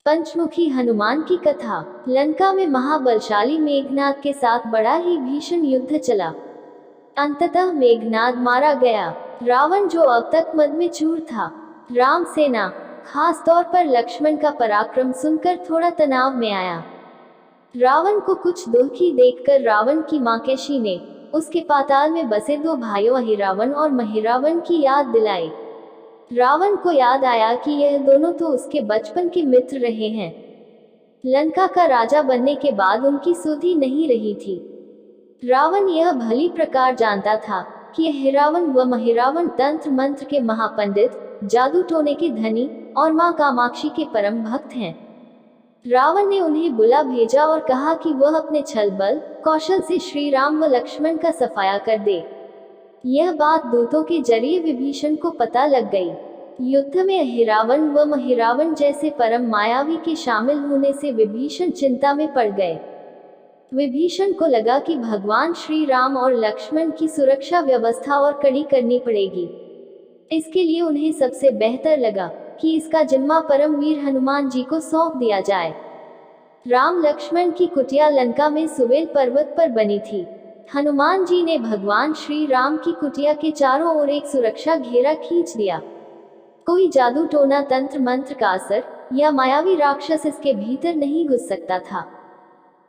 पंचमुखी हनुमान की कथा। लंका में महाबलशाली मेघनाद के साथ बड़ा ही भीषण युद्ध चला। अंततः मेघनाद मारा गया। रावण जो अब तक मद में चूर था, राम सेना खास तौर पर लक्ष्मण का पराक्रम सुनकर थोड़ा तनाव में आया। रावण को कुछ दुखी देखकर रावण की मां कैशी ने उसके पाताल में बसे दो भाइयों अहिरावण और महिरावण की याद दिलाई। रावण को याद आया कि यह दोनों तो उसके बचपन के मित्र रहे हैं। लंका का राजा बनने के बाद उनकी सुधि नहीं रही थी। रावण यह भली प्रकार जानता था कि अहिरावण व महिरावण तंत्र मंत्र के महापंडित, जादू टोने के धनी और मां कामाक्षी के परम भक्त हैं। रावण ने उन्हें बुला भेजा और कहा कि वह अपने छल बल कौशल से श्री राम व लक्ष्मण का सफाया कर दे। यह बात दूतों के जरिए विभीषण को पता लग गई। युद्ध में अहिरावण व महिरावण जैसे परम मायावी के शामिल होने से विभीषण चिंता में पड़ गए। विभीषण को लगा कि भगवान श्री राम और लक्ष्मण की सुरक्षा व्यवस्था और कड़ी करनी पड़ेगी। इसके लिए उन्हें सबसे बेहतर लगा कि इसका जिम्मा परमवीर हनुमान जी को सौंप दिया जाए। राम लक्ष्मण की कुटिया लंका में सुवेल पर्वत पर बनी थी। हनुमान जी ने भगवान श्री राम की कुटिया के चारों ओर एक सुरक्षा घेरा खींच दिया। कोई जादू टोना, तंत्र मंत्र का असर या मायावी राक्षस इसके भीतर नहीं घुस सकता था।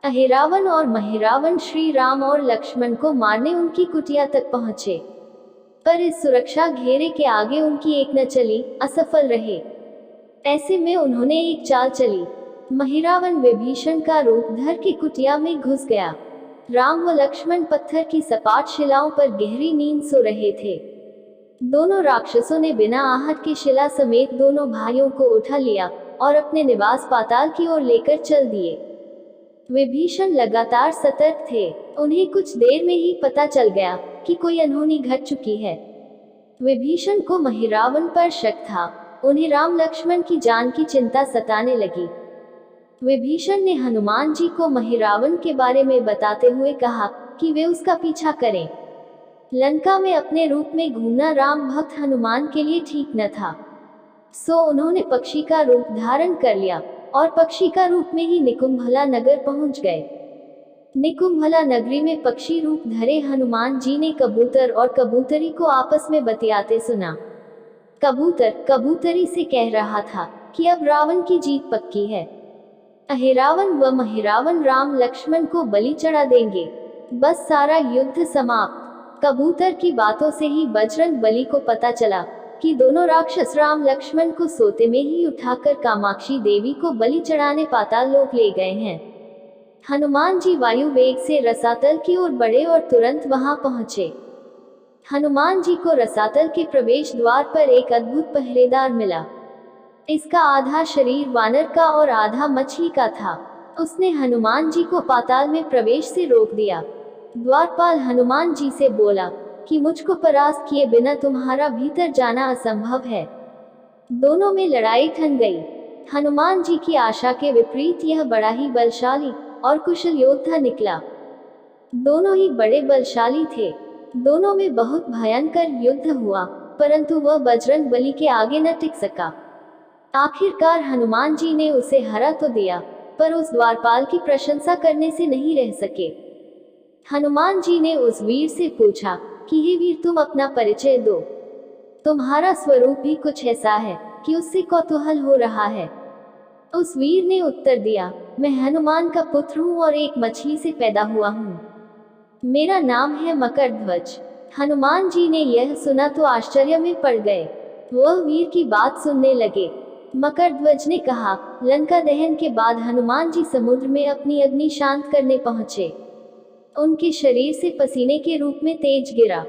अहिरावण और महिरावण श्री राम और लक्ष्मण को मारने उनकी कुटिया तक पहुंचे, पर इस सुरक्षा घेरे के आगे उनकी एक न चली, असफल रहे। ऐसे में उन्होंने एक चाल चली। महिरावण विभीषण का रूप धर के कुटिया में घुस गया। राम व लक्ष्मण पत्थर की सपाट शिलाओं पर गहरी नींद सो रहे थे। दोनों राक्षसों ने बिना आहट के शिला समेत दोनों भाइयों को उठा लिया और अपने निवास पाताल की ओर लेकर चल दिए। विभीषण लगातार सतर्क थे। उन्हें कुछ देर में ही पता चल गया कि कोई अनहोनी घट चुकी है। विभीषण को महिरावण पर शक था। उन्हें राम लक्ष्मण की जान की चिंता सताने लगी। विभीषण ने हनुमान जी को महिरावण के बारे में बताते हुए कहा कि वे उसका पीछा करें। लंका में अपने रूप में घूमना राम भक्त हनुमान के लिए ठीक न था, सो उन्होंने पक्षी का रूप धारण कर लिया और पक्षी का रूप में ही निकुंभला नगर पहुंच गए। निकुंभला नगरी में पक्षी रूप धरे हनुमान जी ने कबूतर और कबूतरी को आपस में बतियाते सुना। कबूतर कबूतरी से कह रहा था कि अब रावण की जीत पक्की है। अहिरावण व महिरावण राम लक्ष्मण को बलि चढ़ा देंगे, बस सारा युद्ध समाप्त। कबूतर की बातों से ही बजरंग बली को पता चला कि दोनों राक्षस राम लक्ष्मण को सोते में ही उठाकर कामाक्षी देवी को बलि चढ़ाने पाताल लोक ले गए हैं। हनुमान जी वायु वेग से रसातल की ओर बढ़े और तुरंत वहां पहुंचे। हनुमान जी को रसातल के प्रवेश द्वार पर एक अद्भुत पहरेदार मिला। इसका आधा शरीर वानर का और आधा मछली का था। उसने हनुमान जी को पाताल में प्रवेश से रोक दिया। द्वारपाल हनुमान जी से बोला कि मुझको परास्त किए बिना तुम्हारा भीतर जाना असंभव है। दोनों में लड़ाई ठन गई। हनुमान जी की आशा के विपरीत यह बड़ा ही बलशाली और कुशल योद्धा निकला। दोनों ही बड़े बलशाली थे। दोनों में बहुत भयंकर युद्ध हुआ, परंतु वह बजरंग बली के आगे न टिक सका। आखिरकार हनुमान जी ने उसे हरा तो दिया, पर उस द्वारपाल की प्रशंसा करने से नहीं रह सके। हनुमान जी ने उस वीर से पूछा कि हे वीर, तुम अपना परिचय दो। तुम्हारा स्वरूप भी कुछ ऐसा है कि उससे कौतूहल हो रहा है। उस वीर ने उत्तर दिया, मैं हनुमान का पुत्र हूँ और एक मछली से पैदा हुआ हूँ। मेरा नाम है मकरध्वज। हनुमान जी ने यह सुना तो आश्चर्य में पड़ गए। वह वीर की बात सुनने लगे। मकरध्वज ने कहा, लंका दहन के बाद हनुमान जी समुद्र में अपनी अग्नि शांत करने पहुंचे। उनके शरीर से पसीने के रूप में तेज गिरा।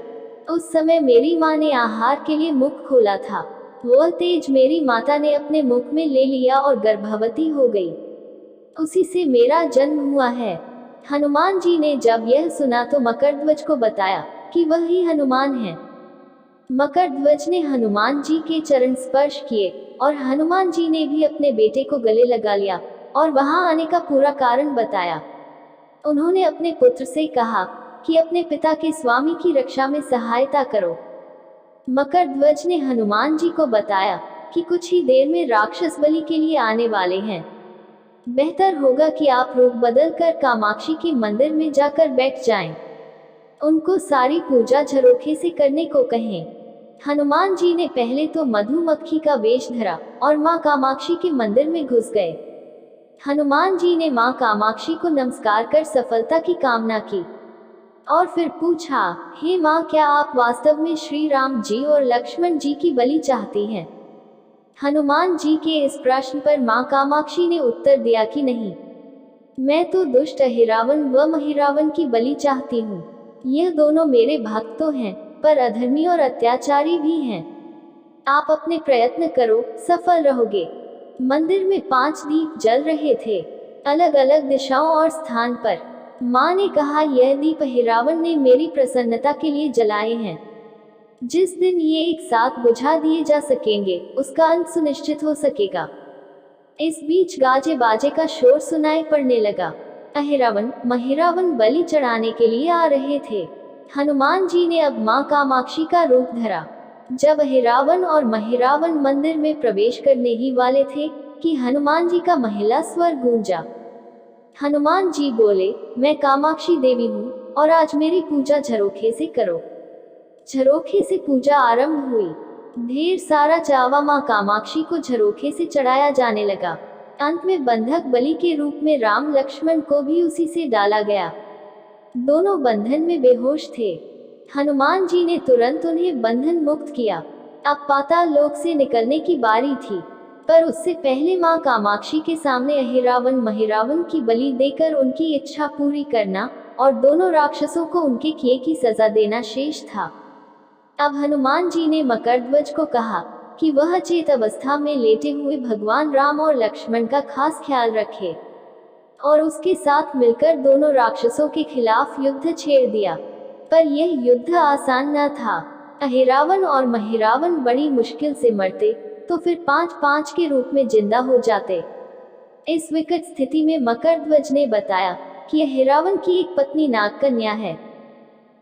उस समय मेरी माँ ने आहार के लिए मुख खोला था। वह तेज मेरी माता ने अपने मुख में ले लिया और गर्भवती हो गई। उसी से मेरा जन्म हुआ है। हनुमान जी ने जब यह सुना तो मकरध्वज को बताया कि वह ही हनुमान है। मकरध्वज ने हनुमान जी के चरण स्पर्श किए और हनुमान जी ने भी अपने बेटे को गले लगा लिया और वहां आने का पूरा कारण बताया। उन्होंने अपने पुत्र से कहा कि अपने पिता के स्वामी की रक्षा में सहायता करो। मकरध्वज ने हनुमान जी को बताया कि कुछ ही देर में राक्षस बलि के लिए आने वाले हैं। बेहतर होगा कि आप रूप बदल कर कामाक्षी के मंदिर में जाकर बैठ जाएं। उनको सारी पूजा झरोखे से करने को कहें। हनुमान जी ने पहले तो मधुमक्खी का वेश धरा और माँ कामाक्षी के मंदिर में घुस गए। हनुमान जी ने माँ कामाक्षी को नमस्कार कर सफलता की कामना की और फिर पूछा, हे माँ, क्या आप वास्तव में श्री राम जी और लक्ष्मण जी की बलि चाहती हैं? हनुमान जी के इस प्रश्न पर माँ कामाक्षी ने उत्तर दिया कि नहीं, मैं तो दुष्ट अहिरावण व महिरावण की बलि चाहती हूँ। यह दोनों मेरे भक्त तो हैं, पर अधर्मी और अत्याचारी भी हैं। आप अपने प्रयत्न करो, सफल रहोगे। मंदिर में 5 दीप जल रहे थे, अलग अलग दिशाओं और स्थान पर। माँ ने कहा, यह दीप अहिरावण ने मेरी प्रसन्नता के लिए जलाए हैं। जिस दिन ये एक साथ बुझा दिए जा सकेंगे, उसका अंत सुनिश्चित हो सकेगा। इस बीच गाजे बाजे का शोर सुनाई पड़ने लगा। अहिरावण महिरावण बलि चढ़ाने के लिए आ रहे थे। हनुमान जी ने अब माँ कामाक्षी का रूप धरा। जब अहिरावण और महिरावण मंदिर में प्रवेश करने ही वाले थे कि हनुमान जी का महिला स्वर गूंजा। हनुमान जी बोले, मैं कामाक्षी देवी हूँ और आज मेरी पूजा झरोखे से करो। झरोखे से पूजा आरंभ हुई। ढेर सारा चावा माँ कामाक्षी को झरोखे से चढ़ाया जाने लगा। अंत में बंधक बलि के रूप में राम लक्ष्मण को भी उसी से डाला गया। दोनों बंधन में बेहोश थे। हनुमान जी ने तुरंत उन्हें बंधन मुक्त किया। अब पाताल लोक से निकलने की बारी थी, पर उससे पहले माँ कामाक्षी के सामने अहिरावण महिरावण की बलि देकर उनकी इच्छा पूरी करना और दोनों राक्षसों को उनके किए की सजा देना शेष था। अब हनुमान जी ने मकरध्वज को कहा कि वह चेत अवस्था में लेटे हुए भगवान राम और लक्ष्मण का खास ख्याल रखे और उसके साथ मिलकर दोनों राक्षसों के खिलाफ युद्ध छेड़ दिया। पर यह युद्ध आसान न था। अहिरावण और महिरावण बड़ी मुश्किल से मरते तो फिर 5-5 के रूप में जिंदा हो जाते। इस विकट स्थिति में मकरध्वज ने बताया कि अहिरावण की एक पत्नी नागकन्या है।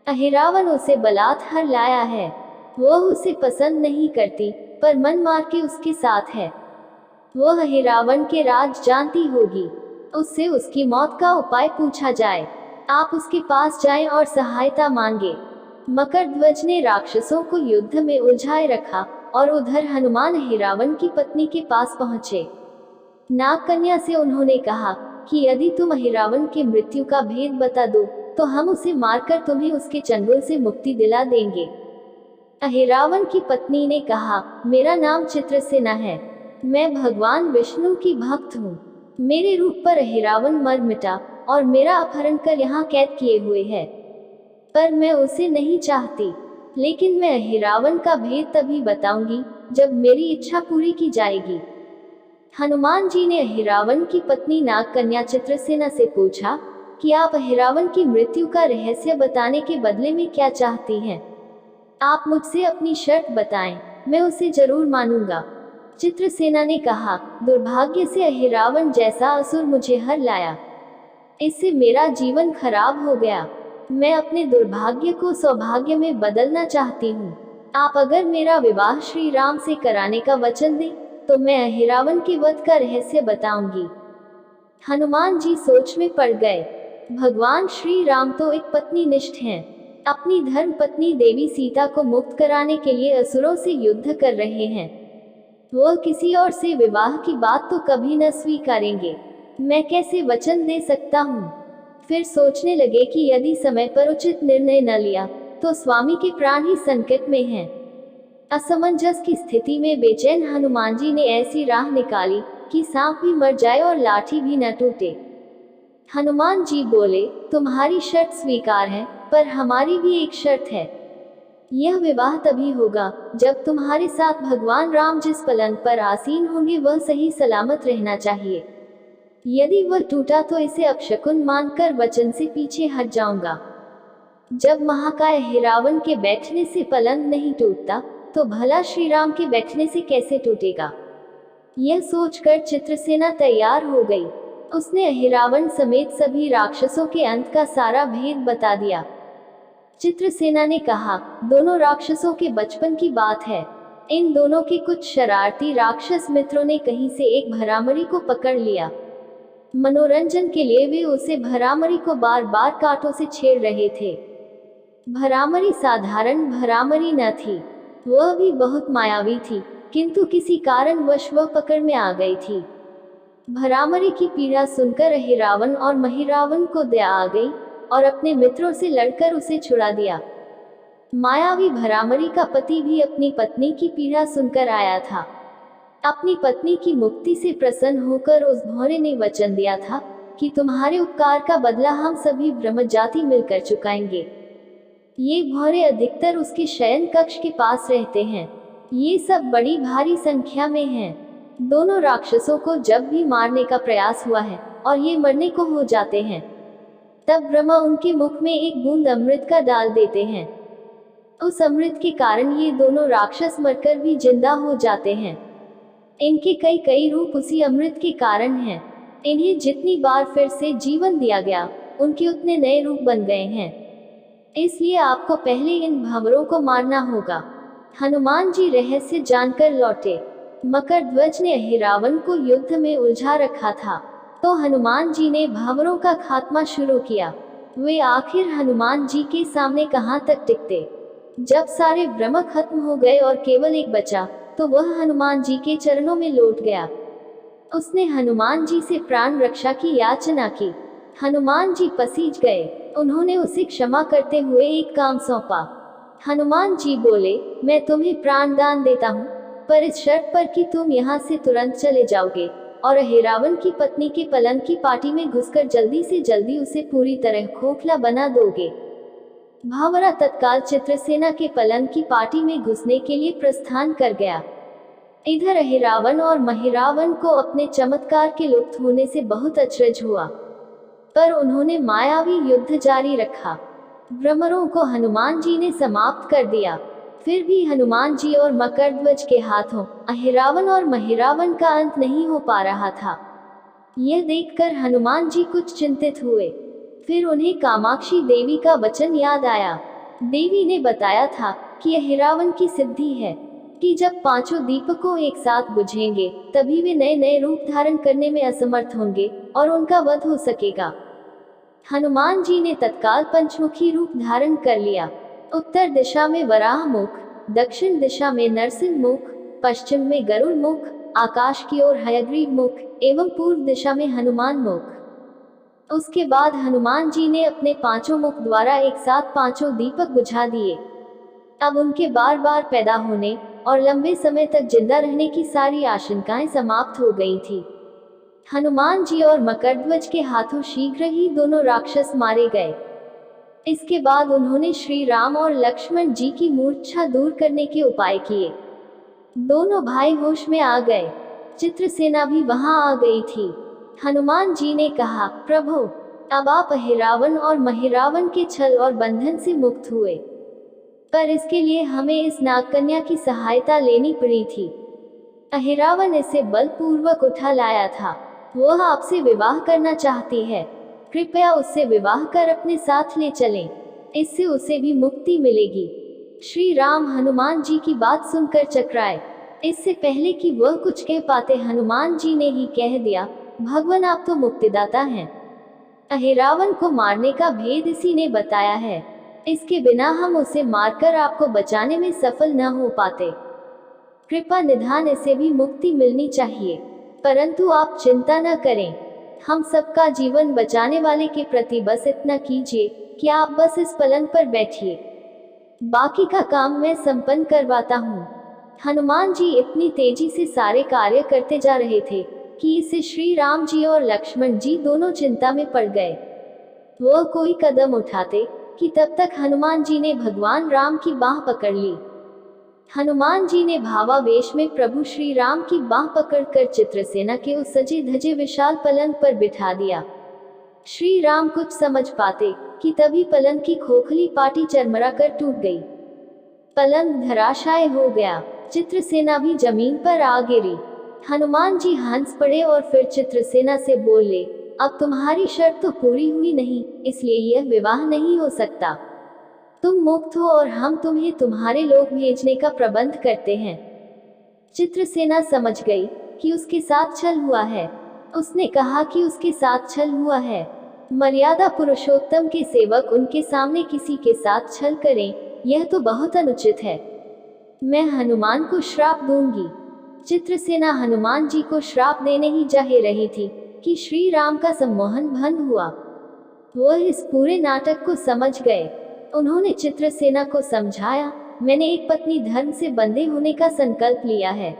अहिरावण उसे बलात्कार लाया है। वह उसे पसंद नहीं करती, पर मन मार के उसके साथ है। वह अहिरावण के राज जानती होगी। उससे उसकी मौत का उपाय पूछा जाए। आप उसके पास जाएं और सहायता मांगे। मकरध्वज ने राक्षसों को युद्ध में उलझाए रखा और उधर हनुमान अहिरावण की पत्नी के पास पहुंचे। नागकन्या से उन्होंने कहा कि यदि तुम अहिरावण की मृत्यु का भेद बता दो तो हम उसे मारकर तुम्हें उसके चंगुल से मुक्ति दिला देंगे। अहिरावण की पत्नी ने कहा, मेरा नाम चित्रसेना है। मैं भगवान विष्णु की भक्त हूँ। मेरे रूप पर अहिरावण मर मिटा और मेरा अपहरण कर यहाँ कैद किए हुए है, पर मैं उसे नहीं चाहती। लेकिन मैं अहिरावण का भेद तभी बताऊंगी जब मेरी इच्छा पूरी की जाएगी। हनुमान जी ने अहिरावण की पत्नी नागकन्या चित्रसेना से पूछा कि आप अहिरावण की मृत्यु का रहस्य बताने के बदले में क्या चाहती हैं? आप मुझसे अपनी शर्त बताएं, मैं उसे जरूर मानूंगा। चित्रसेना ने कहा, दुर्भाग्य से अहिरावण जैसा असुर मुझे हर लाया। इससे मेरा जीवन खराब हो गया। मैं अपने दुर्भाग्य को सौभाग्य में बदलना चाहती हूँ। आप अगर मेरा विवाह श्री राम से कराने का वचन दें तो मैं अहिरावण के वध का रहस्य बताऊंगी। हनुमान जी सोच में पड़ गए। भगवान श्री राम तो एक पत्नी निष्ठ हैं। अपनी धर्म पत्नी देवी सीता को मुक्त कराने के लिए असुरों से युद्ध कर रहे हैं। वह किसी और से विवाह की बात तो कभी न स्वीकारेंगे। मैं कैसे वचन दे सकता हूँ? फिर सोचने लगे कि यदि समय पर उचित निर्णय न लिया तो स्वामी के प्राण ही संकट में हैं। असमंजस की स्थिति में बेचैन हनुमान जी ने ऐसी राह निकाली कि सांप भी मर जाए और लाठी भी न टूटे। हनुमान जी बोले, तुम्हारी शर्त स्वीकार है, पर हमारी भी एक शर्त है। यह विवाह तभी होगा जब तुम्हारे साथ भगवान राम जिस पलंग पर आसीन होंगे वह सही सलामत रहना चाहिए। यदि वह टूटा तो इसे अपशकुन मानकर वचन से पीछे हट जाऊंगा। जब महाकाय अहिरावण के बैठने से पलंग नहीं टूटता तो भला श्री राम के बैठने से कैसे टूटेगा? यह सोचकर चित्रसेना तैयार हो गई। उसने अहिरावण समेत सभी राक्षसों के अंत का सारा भेद बता दिया। चित्रसेना ने कहा, दोनों राक्षसों के बचपन की बात है। इन दोनों के कुछ शरारती राक्षस मित्रों ने कहीं से एक भरामरी को पकड़ लिया। मनोरंजन के लिए वे उसे भरामरी को बार बार कांटों से छेड़ रहे थे। भरामरी साधारण भरामरी न थी, वह भी बहुत मायावी थी, किंतु किसी कारणवश वह पकड़ में आ गई थी। भरामरी की पीड़ा सुनकर अहिरावण और महिरावण को दया आ गई और अपने मित्रों से लड़कर उसे छुड़ा दिया। मायावी भरामरी का पति भी अपनी पत्नी की पीड़ा सुनकर आया था। अपनी पत्नी की मुक्ति से प्रसन्न होकर उस भौरे ने वचन दिया था कि तुम्हारे उपकार का बदला हम सभी ब्रह्म जाति मिलकर चुकाएंगे। ये भौरे अधिकतर उसके शयन कक्ष के पास रहते हैं। ये सब बड़ी भारी संख्या में हैं। दोनों राक्षसों को जब भी मारने का प्रयास हुआ है और ये मरने को हो जाते हैं, तब ब्रह्मा उनके मुख में एक बूंद अमृत का डाल देते हैं। उस अमृत के कारण ये दोनों राक्षस मरकर भी जिंदा हो जाते हैं। इनके कई कई रूप उसी अमृत के कारण हैं। इन्हें जितनी बार फिर से जीवन दिया गया, उनके उतने नए रूप बन गए हैं। इसलिए आपको पहले इन भंवरों को मारना होगा। हनुमान जी रहस्य जानकर लौटे। मकरध्वज ने अहिरावण को युद्ध में उलझा रखा था, तो हनुमान जी ने भंवरों का खात्मा शुरू किया। वे आखिर हनुमान जी के सामने कहां तक टिकते। जब सारे ब्रह्म खत्म हो गए और केवल एक बचा, तो वह हनुमान जी के चरणों में लौट गया। उसने हनुमान जी से प्राण रक्षा की याचना की। हनुमान जी पसीज गए। उन्होंने उसे क्षमा करते हुए एक काम सौंपा। हनुमान जी बोले, मैं तुम्हें प्राण दान देता हूँ, पर इस शर्त पर कि तुम यहाँ से तुरंत चले जाओगे और अहिरावण की पत्नी के पलंग की पाटी में घुसकर जल्दी से जल्दी उसे पूरी तरह खोखला बना दोगे। भावरा तत्काल चित्रसेना के पलंग की पाटी में घुसने के लिए प्रस्थान कर गया। इधर अहिरावण और महिरावण को अपने चमत्कार के लुप्त होने से बहुत अचरज हुआ, पर उन्होंने मायावी युद्ध जारी रखा। भ्रमरों को हनुमान जी ने समाप्त कर दिया। फिर भी हनुमान जी और मकरध्वज के हाथों अहिरावण और महिरावण का अंत नहीं हो पा रहा था। यह देखकर हनुमान जी कुछ चिंतित हुए। फिर उन्हें कामाक्षी देवी का वचन याद आया। देवी ने बताया था कि अहिरावण की सिद्धि है कि जब पांचों दीपकों एक साथ बुझेंगे, तभी वे नए नए रूप धारण करने में असमर्थ होंगे और उनका वध हो सकेगा। हनुमान जी ने तत्काल पंचमुखी रूप धारण कर लिया। उत्तर दिशा में वराह मुख, दक्षिण दिशा में नरसिंह मुख, पश्चिम में गरुड़ मुख, आकाश की ओर हयग्रीव मुख एवं पूर्व दिशा में हनुमान मुख। उसके बाद हनुमान जी ने अपने पांचों मुख द्वारा एक साथ पांचों दीपक बुझा दिए। अब उनके बार बार पैदा होने और लंबे समय तक जिंदा रहने की सारी आशंकाएं समाप्त हो गई थी। हनुमान जी और मकरध्वज के हाथों शीघ्र ही दोनों राक्षस मारे गए। इसके बाद उन्होंने श्री राम और लक्ष्मण जी की मूर्छा दूर करने के उपाय किए। दोनों भाई होश में आ गए। चित्रसेना भी वहां आ गई थी। हनुमान जी ने कहा, प्रभु, अब आप अहिरावण और महिरावण के छल और बंधन से मुक्त हुए, पर इसके लिए हमें इस नागकन्या की सहायता लेनी पड़ी थी। अहिरावण इसे बलपूर्वक उठा लाया था। वह आपसे विवाह करना चाहती है। कृपया उससे विवाह कर अपने साथ ले चलें, इससे उसे भी मुक्ति मिलेगी। श्री राम हनुमान जी की बात सुनकर चकराए। इससे पहले कि वह कुछ कह पाते, हनुमान जी ने ही कह दिया, भगवान आप तो मुक्तिदाता हैं। अहिरावण को मारने का भेद इसी ने बताया है। इसके बिना हम उसे मारकर आपको बचाने में सफल न हो पाते। कृपा निधान इसे भी मुक्ति मिलनी चाहिए, परंतु आप चिंता न करें। हम सबका जीवन बचाने वाले के प्रति बस इतना कीजिए कि आप बस इस पलंग पर बैठिए, बाकी का काम मैं संपन्न करवाता हूँ। हनुमान जी इतनी तेजी से सारे कार्य करते जा रहे थे कि इससे श्री राम जी और लक्ष्मण जी दोनों चिंता में पड़ गए। वह कोई कदम उठाते कि तब तक हनुमान जी ने भगवान राम की बाह पकड़ ली। हनुमान जी ने भावावेश में प्रभु श्री राम की बाह पकड़कर चित्रसेना के उस सजे धजे विशाल पलंग पर बिठा दिया। श्री राम कुछ समझ पाते कि तभी पलंग की खोखली पाटी चरमरा कर टूट गई। पलंग धराशायी हो गया। चित्रसेना भी जमीन पर आ गिरी। हनुमान जी हंस पड़े और फिर चित्रसेना से बोले, अब तुम्हारी शर्त तो पूरी हुई नहीं, इसलिए यह विवाह नहीं हो सकता। तुम मुक्त हो और हम तुम्हें तुम्हारे लोग भेजने का प्रबंध करते हैं। चित्रसेना समझ गई कि उसके साथ छल हुआ है। उसने कहा कि उसके साथ छल हुआ है। मर्यादा पुरुषोत्तम के सेवक उनके सामने किसी के साथ छल करें, यह तो बहुत अनुचित है। मैं हनुमान को श्राप दूंगी। चित्रसेना हनुमान जी को श्राप देने ही जा रही थी कि श्री राम का सम्मोहन भंग हुआ। वह इस पूरे नाटक को समझ गए। उन्होंने चित्रसेना को समझाया, मैंने एक पत्नी धर्म से बंधे होने का संकल्प लिया है,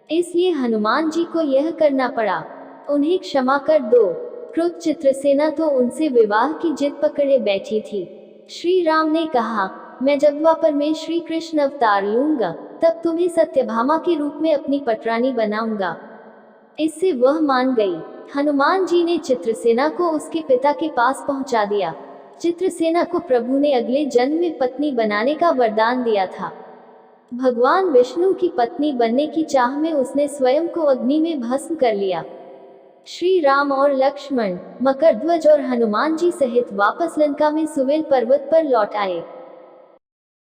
इसलिए हनुमान जी को यह करना पड़ा। उन्हें क्षमा कर दो। क्रुद्ध चित्रसेना तो उनसे विवाह की जिद पकड़े बैठी थी। श्री राम ने कहा, मैं जब द्वापर में श्री कृष्ण अवतार लूंगा, तब तुम्हें सत्यभामा के रूप में अपनी पटरानी बनाऊंगा। इससे वह मान गई। हनुमान जी ने चित्रसेना को उसके पिता के पास पहुंचा दिया। चित्रसेना को प्रभु ने अगले जन्म में पत्नी बनाने का वरदान दिया था। भगवान विष्णु की पत्नी बनने की चाह में उसने स्वयं को अग्नि में भस्म कर लिया। श्री राम और लक्ष्मण, मकरध्वज और हनुमान जी सहित वापस लंका में सुवेल पर्वत पर लौट आए।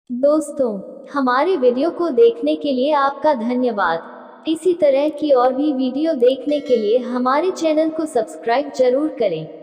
दोस्तों, हमारे वीडियो को देखने के लिए आपका धन्यवाद। इसी तरह की और भी वीडियो देखने के लिए हमारे चैनल को सब्सक्राइब जरूर करें।